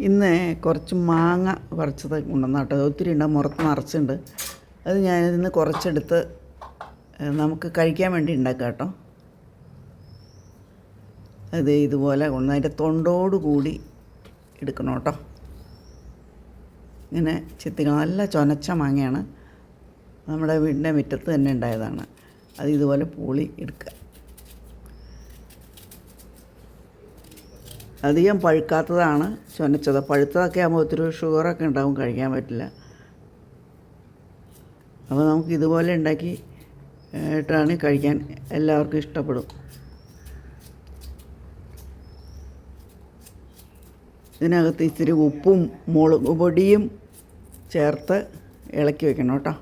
ഇന്ന് കുറച്ച് മാങ്ങ പറിച്ചത് കൊണ്ടുവന്ന കേട്ടോ. ഒത്തിരി ഉണ്ട്, മുറത്ത് നിറച്ചുണ്ട്. അത് ഞാനിന്ന് കുറച്ചെടുത്ത് നമുക്ക് കഴിക്കാൻ വേണ്ടി ഉണ്ടാക്കാം കേട്ടോ. അത് ഇതുപോലെ കൊണ്ട് അതിൻ്റെ തൊണ്ടോട് കൂടി എടുക്കണം കേട്ടോ. ഇങ്ങനെ ചെത്തിക്കണം. നല്ല ചൊനച്ച മാങ്ങയാണ്, നമ്മുടെ വീടിൻ്റെ മുറ്റത്ത് തന്നെ ഉണ്ടായതാണ്. അത് ഇതുപോലെ പൂളി എടുക്കുക. അധികം പഴുക്കാത്തതാണ് ചൊനച്ചത്. പഴുത്തതൊക്കെ ആകുമ്പോൾ ഒത്തിരി ഷുഗറൊക്കെ ഉണ്ടാവും, കഴിക്കാൻ പറ്റില്ല. അപ്പോൾ നമുക്ക് ഇതുപോലെ ഉണ്ടാക്കി ഇട്ടാണ് കഴിക്കാൻ എല്ലാവർക്കും ഇഷ്ടപ്പെടും. ഇതിനകത്ത് ഇത്തിരി ഉപ്പും മുളക് പൊടിയും ചേർത്ത് ഇളക്കി വെക്കണം കേട്ടോ.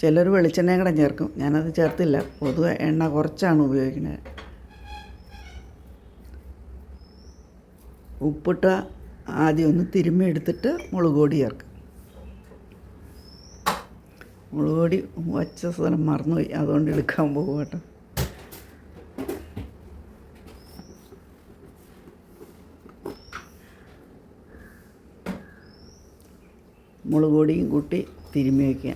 ചിലർ വെളിച്ചെണ്ണയും കൂടെ ചേർക്കും, ഞാനത് ചേർത്തില്ല. പൊതുവെ എണ്ണ കുറച്ചാണ് ഉപയോഗിക്കുന്നത്. ഉപ്പിട്ട ആദ്യം ഒന്ന് തിരുമ്മി എടുത്തിട്ട് മുളക് പൊടി ചേർക്കും. മുളക് പൊടി വച്ച സ്ഥലം മറന്നുപോയി, അതുകൊണ്ട് എടുക്കാൻ പോകും കേട്ടോ. മുളക് പൊടിയും കൂട്ടി തിരുമ്മി വയ്ക്കുക.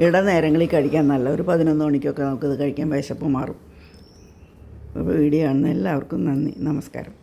ഇടനേരങ്ങളിൽ കഴിക്കാൻ നല്ല ഒരു 11 മണിക്കൊക്കെ നമുക്കിത് കഴിക്കാൻ വിശപ്പ് മാറും. അപ്പോൾ വീഡിയോ കാണുന്ന എല്ലാവർക്കും നന്ദി, നമസ്കാരം.